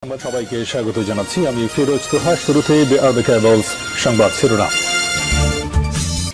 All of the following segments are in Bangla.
সংবাদ সবাইকে স্বাগত জানাচ্ছি। আমি ফিরোজ তোহা। শুরুতেই সংবাদ শিরোনাম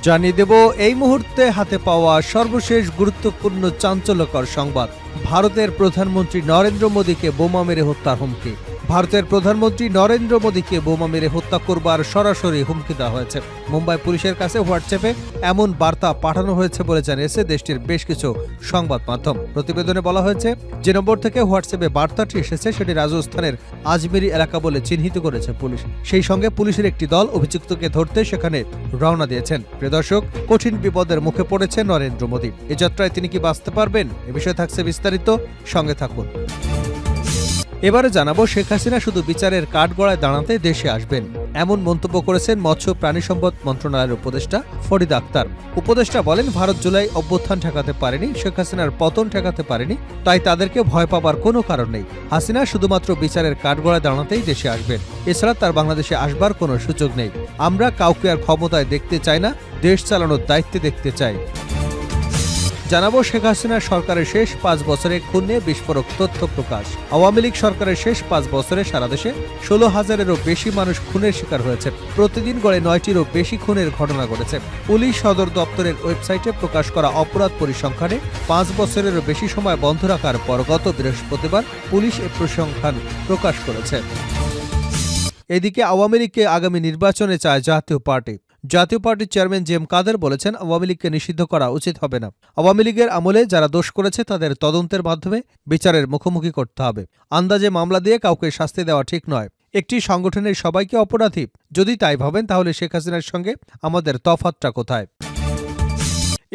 জানিয়ে দেব এই মুহূর্তে হাতে পাওয়া সর্বশেষ গুরুত্বপূর্ণ চাঞ্চল্যকর সংবাদ। ভারতের প্রধানমন্ত্রী নরেন্দ্র মোদীকে বোমা মেরে হত্যার হুমকি। ভারতের প্রধানমন্ত্রী নরেন্দ্র মোদীকে বোমা মেরে হত্যা করবার সরাসরি হুমকি দেওয়া হয়েছে। মুম্বাই পুলিশের কাছে হোয়াটসঅ্যাপে এমন বার্তা পাঠানো হয়েছে বলে জানিয়েছে দেশটির বেশ কিছু সংবাদ মাধ্যম। প্রতিবেদনে বলা হয়েছে, যে নম্বর থেকে হোয়াটসঅ্যাপে বার্তাটি এসেছে সেটি রাজস্থানের আজমেরি এলাকা বলে চিহ্নিত করেছে পুলিশ। সেই সঙ্গে পুলিশের একটি দল অভিযুক্তকে ধরতে সেখানে রওনা দিয়েছেন। প্রিয় দর্শক, কঠিন বিপদের মুখে পড়েছে নরেন্দ্র মোদী। এ যাত্রায় তিনি কি বাঁচতে পারবেন? এ বিষয়ে থাকছে বিস্তারিত, সঙ্গে থাকুন। এবারে জানাবো, শেখ হাসিনা শুধু বিচারের কাঠগড়ায় দাঁড়াতে দেশে আসবেন, এমন মন্তব্য করেছেন মৎস্য প্রাণী সম্পদ মন্ত্রণালয়ের উপদেষ্টা ফরিদা আক্তার। উপদেষ্টা বলেন, ভারত জুলাই অভ্যুত্থান ঠেকাতে পারেনি, শেখ হাসিনার পতন ঠেকাতে পারেনি, তাই তাদেরকে ভয় পাবার কোনো কারণ নেই। হাসিনা শুধুমাত্র বিচারের কাঠগড়ায় দাঁড়াতেই দেশে আসবেন, এছাড়া তার বাংলাদেশে আসবার কোনো সুযোগ নেই। আমরা কাউকে আর ক্ষমতায় দেখতে চাই না, দেশ চালানোর দায়িত্বে দেখতে চাই। জানাবো, শেখ হাসিনা সরকারের শেষ 5 বছরে খুন নিয়ে বিস্ফোরক তথ্য প্রকাশ। আওয়ামী লীগ সরকারের শেষ 5 বছরে সারা দেশে 16,000-এরও বেশি মানুষ খুনের শিকার হয়েছে। প্রতিদিন গড়ে 9টিরও বেশি খুনের ঘটনা ঘটেছে। পুলিশ সদর দপ্তরের ওয়েবসাইটে প্রকাশ করা অপরাধ পরিসংখ্যানে 5 বছরেরও বেশি সময় বন্ধ রাখার পর গত বৃহস্পতিবার পুলিশ এ পরিসংখ্যান প্রকাশ করেছে। এদিকে আওয়ামী লীগকে আগামী নির্বাচনে চায় জাতীয় পার্টি। জাতীয় পার্টির চেয়ারম্যান জে এম কাদের বলেছেন, আওয়ামী লীগকে নিষিদ্ধ করা উচিত হবে না। আওয়ামী লীগের আমলে যারা দোষ করেছে তাদের তদন্তের মাধ্যমে বিচারের মুখোমুখি করতে হবে। আন্দাজে মামলা দিয়ে কাউকে শাস্তি দেওয়া ঠিক নয়। একটি সংগঠনের সবাইকে অপরাধী যদি তাই ভাবেন, তাহলে শেখ হাসিনার সঙ্গে আমাদের তফাৎটা কোথায়?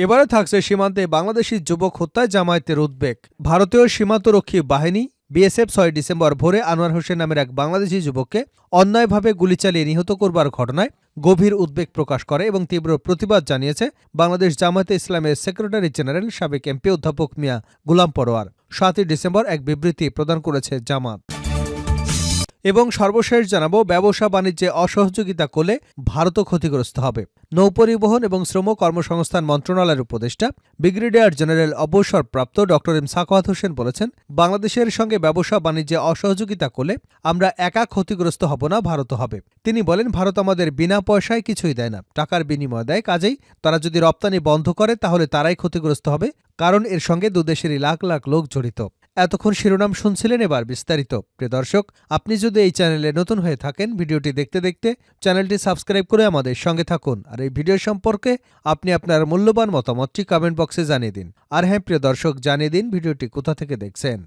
এবারে থাকছে সীমান্তে বাংলাদেশি যুবক হত্যায় জামায়াতের উদ্বেগ। ভারতীয় সীমান্তরক্ষী বাহিনী বিএসএফ 6 ডিসেম্বর ভোরে আনোয়ার হোসেন নামের এক বাংলাদেশি যুবককে অন্যায়ভাবে গুলি চালিয়ে নিহত করবার ঘটনায় গভীর উদ্বেগ প্রকাশ করে এবং তীব্র প্রতিবাদ জানিয়েছে বাংলাদেশ জামায়াতে ইসলামের সেক্রেটারি জেনারেল সাবেক এমপি অধ্যাপক মিয়া গুলাম পরোয়ার। 7 ডিসেম্বর এক বিবৃতি প্রদান করেছে জামাত। এবং সর্বশেষ জানাবো, ব্যবসা বাণিজ্যে অসহযোগিতা করলে ভারতও ক্ষতিগ্রস্ত হবে। নৌপরিবহন এবং শ্রম কর্মসংস্থান মন্ত্রণালয়ের উপদেষ্টা ব্রিগেডিয়ার জেনারেল অবসরপ্রাপ্ত ড এম সাখাওয়াত হোসেন বলেছেন, বাংলাদেশের সঙ্গে ব্যবসা বাণিজ্যে অসহযোগিতা করলে আমরা একা ক্ষতিগ্রস্ত হব না, ভারতও হবে। তিনি বলেন, ভারত আমাদের বিনা পয়সায় কিছুই দেয় না, টাকার বিনিময় দেয়। কাজেই তারা যদি রপ্তানি বন্ধ করে তাহলে তারাই ক্ষতিগ্রস্ত হবে, কারণ এর সঙ্গে দুদেশেরই লাখ লাখ লোক জড়িত। এতক্ষণ শিরোনাম শুনছিলেন, এবার বিস্তারিত। প্রিয় দর্শক, আপনি যদি এই চ্যানেলে নতুন হয়ে থাকেন, ভিডিওটি দেখতে দেখতে চ্যানেলটি সাবস্ক্রাইব করে আমাদের সঙ্গে থাকুন। আর এই ভিডিও সম্পর্কে আপনি আপনার মূল্যবান মতামতটি কমেন্ট বক্সে জানিয়ে দিন। আর হ্যাঁ প্রিয় দর্শক, জানিয়ে দিন ভিডিওটি কোথা থেকে দেখছেন।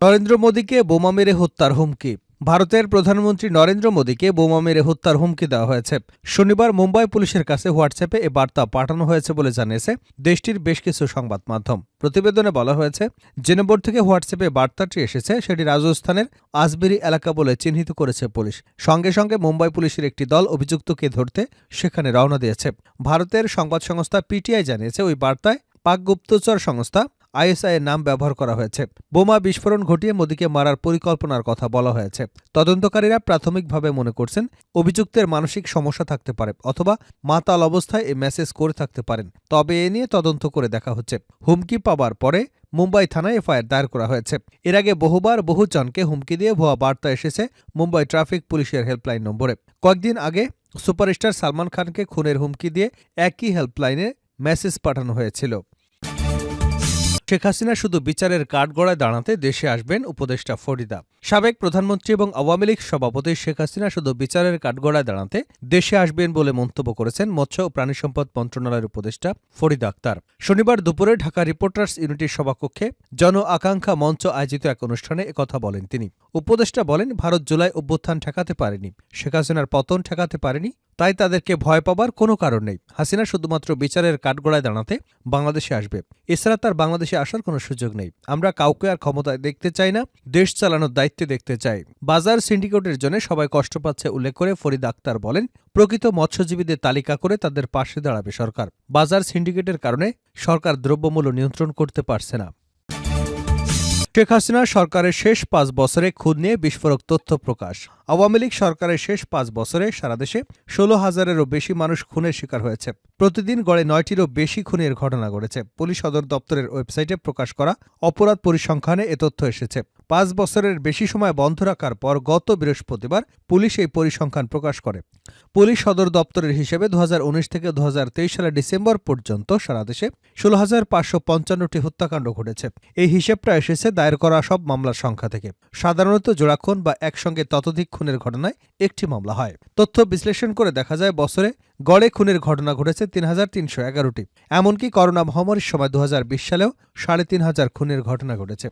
নরেন্দ্র মোদীকে বোমা মেরে হত্যার হুমকি। ভারতের প্রধানমন্ত্রী নরেন্দ্র মোদীকে বোমা মেরে হত্যার হুমকি দেওয়া হয়েছে। শনিবার মুম্বাই পুলিশের কাছে হোয়াটসঅ্যাপে এ বার্তা পাঠানো হয়েছে বলে জানিয়েছে দেশটির বেশ কিছু সংবাদ মাধ্যম। প্রতিবেদনে বলা হয়েছে, যে নম্বর থেকে হোয়াটসঅ্যাপে বার্তাটি এসেছে সেটি রাজস্থানের আজমেরি এলাকা বলে চিহ্নিত করেছে পুলিশ। সঙ্গে সঙ্গে মুম্বাই পুলিশের একটি দল অভিযুক্তকে ধরতে সেখানে রওনা দিয়েছে। ভারতের সংবাদ সংস্থা পিটিআই জানিয়েছে, ওই বার্তায় পাক গুপ্তচর সংস্থা আইএসআই এর নাম ব্যবহার করা হয়েছে। বোমা বিস্ফোরণ ঘটিয়ে মোদীকে মারার পরিকল্পনার কথা বলা হয়েছে। তদন্তকারীরা প্রাথমিকভাবে মনে করছেন অভিযুক্তের মানসিক সমস্যা থাকতে পারে অথবা মাতাল অবস্থায় এই মেসেজ করে থাকতে পারেন। তবে এ নিয়ে তদন্ত করে দেখা হচ্ছে। হুমকি পাবার পরে মুম্বাই থানায় এফআইআর দায়ের করা হয়েছে। এর আগে বহুবার বহুজনকে হুমকি দিয়ে ভুয়া বার্তা এসেছে মুম্বাই ট্রাফিক পুলিশের হেল্পলাইন নম্বরে। কয়েকদিন আগে সুপারস্টার সালমান খানকে খুনের হুমকি দিয়ে একই হেল্পলাইনে মেসেজ পাঠানো হয়েছিল। শেখ হাসিনা শুধু বিচারের কাঠগড়ায় দাঁড়াতে দেশে আসবেন, উপদেষ্টা ফরিদা। সাবেক প্রধানমন্ত্রী এবং আওয়ামী লীগ সভাপতি শেখ হাসিনা শুধু বিচারের কাঠগড়ায় দাঁড়াতে দেশে আসবেন বলে মন্তব্য করেছেন মৎস্য ও প্রাণী সম্পদ মন্ত্রণালয়ের উপদেষ্টা ফরিদা আক্তার। শনিবার দুপুরে ঢাকা রিপোর্টার্স ইউনিটির সভাকক্ষে জন আকাঙ্ক্ষা মঞ্চ আয়োজিত এক অনুষ্ঠানে একথা বলেন তিনি। উপদেষ্টা বলেন, ভারত জুলাই অভ্যুত্থান ঠেকাতে পারেনি, শেখ হাসিনার পতন ঠেকাতে পারেনি, তাই তাদেরকে ভয় পাবার কোনো কারণ নেই। হাসিনা শুধুমাত্র বিচারের কাঠগড়ায় দাঁড়াতে বাংলাদেশে আসবে, এছাড়া তার বাংলাদেশে আসার কোনো সুযোগ নেই। আমরা কাউকে আর ক্ষমতায় দেখতে চাই না, দেশ চালানোর দায়িত্বে দেখতে চাই। বাজার সিন্ডিকেটের জন্য সবাই কষ্ট পাচ্ছে উল্লেখ করে ফরিদা আক্তার বলেন, প্রকৃত মৎস্যজীবীদের তালিকা করে তাদের পাশে দাঁড়াবে সরকার। বাজার সিন্ডিকেটের কারণে সরকার দ্রব্যমূল্য নিয়ন্ত্রণ করতে পারছে না। শেখ হাসিনা সরকারের শেষ 5 বছরে খুন নিয়ে বিস্ফোরক তথ্য প্রকাশ। আওয়ামী লীগ সরকারের শেষ 5 বছরে সারা দেশে 16,000-এরও বেশি মানুষ খুনের শিকার হয়েছে। প্রতিদিন গড়ে 9টিরও বেশি খুনের ঘটনা ঘটেছে। পুলিশ সদর দপ্তরের ওয়েবসাইটে প্রকাশ করা অপরাধ পরিসংখ্যানে এ তথ্য এসেছে। 5 বছরের বেশি সময় বন্ধ রাখার পর গত বৃহস্পতিবার পুলিশ এই পরিসংখ্যান প্রকাশ করে। পুলিশ সদর দপ্তরের হিসেবে 2019 থেকে 2023 সালের ডিসেম্বর পর্যন্ত সারা দেশে 16,555টি হত্যাকাণ্ড ঘটেছে। এই হিসেবটা এসেছে দায়ের করা সব মামলার সংখ্যা থেকে। সাধারণত জোড়া খুন বা একসঙ্গে ততোধিক খুনের ঘটনায় একটি মামলা হয়। তথ্য বিশ্লেষণ করে দেখা যায় বছরে গড়ে খুনের ঘটনা ঘটেছে 3,311টি। এমনকি করোনা মহামারীর সময় 2020 সালেও 3,500 খুনের ঘটনা ঘটেছে।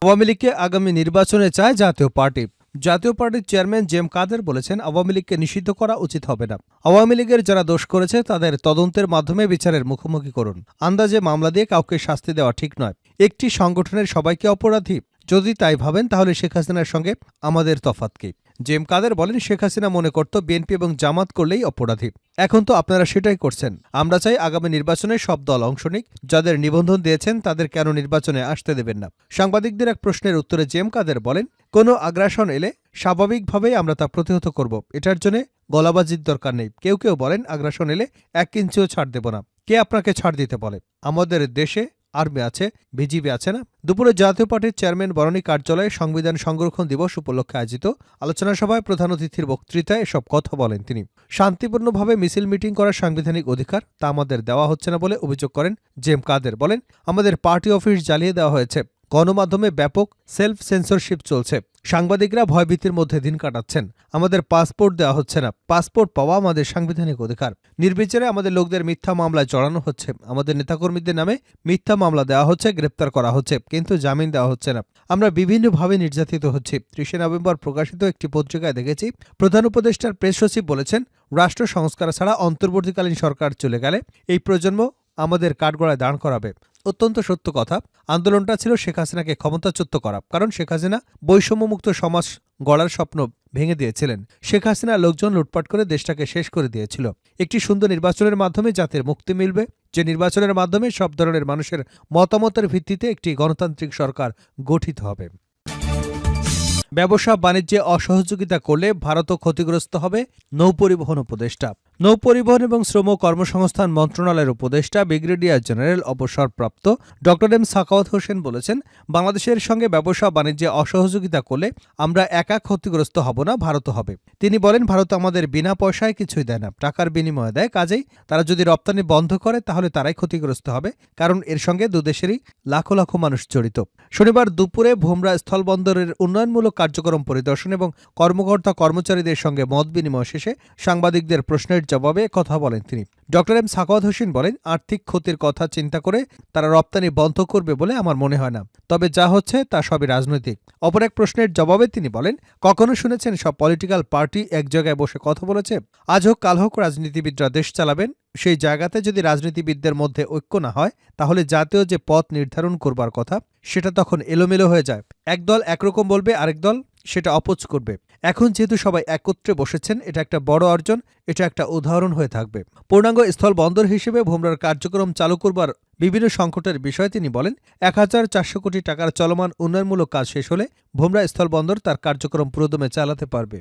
আওয়ামী লীগকে আগামী নির্বাচনে চায় জাতীয় পার্টি। জাতীয় পার্টির চেয়ারম্যান জেম কাদের বলেছেন, আওয়ামী লীগকে নিষিদ্ধ করা উচিত হবে না। আওয়ামী লীগের যারা দোষ করেছে তাদের তদন্তের মাধ্যমে বিচারের মুখোমুখি করুন। আন্দাজে মামলা দিয়ে কাউকে শাস্তি দেওয়া ঠিক নয়। একটি সংগঠনের সবাইকে অপরাধী যদি তাই ভাবেন তাহলে শেখ হাসিনার সঙ্গে আমাদের তফাৎ কি? জেম কাদের বলেন, শেখ হাসিনা মনে করত বিএনপি এবং জামাত করলেই অপরাধী। এখন তো আপনারা সেটাই করছেন। আমরা চাই আগামী নির্বাচনে সব দল অংশ নিক। যাদের নিবন্ধন দিয়েছেন তাদের কেন নির্বাচনে আসতে দেবেন না? সাংবাদিকদের এক প্রশ্নের উত্তরে জেম কাদের বলেন, কোনো আগ্রাসন এলে স্বাভাবিকভাবেই আমরা তা প্রতিহত করব। এটার জন্য গলাবাজির দরকার নেই। কেউ কেউ বলেন আগ্রাসন এলে 1 ইঞ্চিও ছাড় দেব না। কে আপনাকে ছাড় দিতে বলে? আমাদের দেশে আর্মি আছে, বিজিবি আছে না? দুপুরে জাতীয় পার্টির চেয়ারম্যান বরণী কার্যালয়ে সংবিধান সংরক্ষণ দিবস উপলক্ষে আয়োজিত আলোচনা সভায় প্রধান অতিথির বক্তৃতায় এসব কথা বলেন তিনি। শান্তিপূর্ণভাবে মিছিল মিটিং করার সাংবিধানিক অধিকার তা আমাদের দেওয়া হচ্ছে না বলে অভিযোগ করেন জেম কাদের। বলেন, আমাদের পার্টি অফিস জ্বালিয়ে দেওয়া হয়েছে। গণমাধ্যমে ব্যাপক সেলফ সেন্সরশিপ চলছে। সাংবাদিকরা ভয়ভীতির মধ্যে দিন কাটাচ্ছেন। আমাদের পাসপোর্ট দেওয়া হচ্ছে না। পাসপোর্ট পাওয়া আমাদের সাংবিধানিক অধিকার। নির্বিচারে আমাদের লোকদের মিথ্যা মামলায় জড়ানো হচ্ছে। আমাদের নেতাকর্মীদের নামে মিথ্যা মামলা দেওয়া হচ্ছে, গ্রেপ্তার করা হচ্ছে, কিন্তু জামিন দেওয়া হচ্ছে না। আমরা বিভিন্নভাবে নির্যাতিত হচ্ছি। 30 নভেম্বর প্রকাশিত একটি পত্রিকায় দেখেছি, প্রধান উপদেষ্টার প্রেস সচিব বলেছেন, রাষ্ট্র সংস্কার ছাড়া অন্তর্বর্তীকালীন সরকার চলে গেলে এই প্রজন্ম আমাদের কাঠগড়ায় দাঁড় করাবে। অত্যন্ত সত্য কথা। আন্দোলনটা ছিল শেখ হাসিনাকে ক্ষমতাচ্যুত করা। কারণ শেখ হাসিনা বৈষম্যমুক্ত সমাজ গড়ার স্বপ্ন ভেঙে দিয়েছিলেন। শেখ হাসিনা লোকজন লুটপাট করে দেশটাকে শেষ করে দিয়েছিল। একটি সুন্দর নির্বাচনের মাধ্যমে জাতির মুক্তি মিলবে, যে নির্বাচনের মাধ্যমে সব ধরনের মানুষের মতামতের ভিত্তিতে একটি গণতান্ত্রিক সরকার গঠিত হবে। ব্যবসা বাণিজ্যে অসহযোগিতা করলে ভারতও ক্ষতিগ্রস্ত হবে, নৌপরিবহন উপদেষ্টা। নৌপরিবহন এবং শ্রম কর্মসংস্থান মন্ত্রণালয়ের উপদেষ্টা ব্রিগেডিয়ার জেনারেল অবসরপ্রাপ্ত ড এম সাখাওয়াত হোসেন বলেছেন, বাংলাদেশের সঙ্গে ব্যবসা বাণিজ্যে অসহযোগিতা করলে আমরা একা ক্ষতিগ্রস্ত হব না, ভারতও হবে। তিনি বলেন, ভারত আমাদের বিনা পয়সায় কিছুই দেয় না, টাকার বিনিময়ে দেয়। কাজেই তারা যদি রপ্তানি বন্ধ করে তাহলে তারাই ক্ষতিগ্রস্ত হবে, কারণ এর সঙ্গে দুদেশেরই লাখো লাখো মানুষ জড়িত। শনিবার দুপুরে ভোমরা স্থলবন্দরের উন্নয়নমূলক কার্যক্রম পরিদর্শন এবং কর্মকর্তা কর্মচারীদের সঙ্গে মত বিনিময় শেষে সাংবাদিকদের প্রশ্নের জবাবে কথা বলেন তিনি। ড এম সাখাওয়াত হোসেন বলেন, আর্থিক ক্ষতির কথা চিন্তা করে তারা রপ্তানি বন্ধ করবে বলে আমার মনে হয় না। তবে যা হচ্ছে তা সবই রাজনৈতিক। অপর এক প্রশ্নের জবাবে তিনি বলেন, কখনো শুনেছেন সব পলিটিক্যাল পার্টি এক জায়গায় বসে কথা বলেছে? আজ হোক কাল হোক রাজনীতিবিদরা দেশ চালাবেন। সেই জায়গাতে যদি রাজনীতিবিদদের মধ্যে ঐক্য না হয় তাহলে জাতীয় যে পথ নির্ধারণ করবার কথা সেটা তখন এলোমেলো হয়ে যায়। একদল একরকম বলবে, আরেক দল সেটা অপোজ করবে। এখন যেহেতু সবাই একত্রে বসেছেন, এটা একটা বড় অর্জন, এটা একটা উদাহরণ হয়ে থাকবে। পূর্ণাঙ্গ স্থল বন্দর হিসেবে ভোমরার কার্যক্রম চালু করবার বিভিন্ন সংকটের বিষয়ে তিনি বলেন, 1,400 কোটি টাকার চলমান উন্নয়নমূলক কাজ শেষ হলে ভোমরা স্থলবন্দর তার কার্যক্রম পুরোদমে চালাতে পারবে।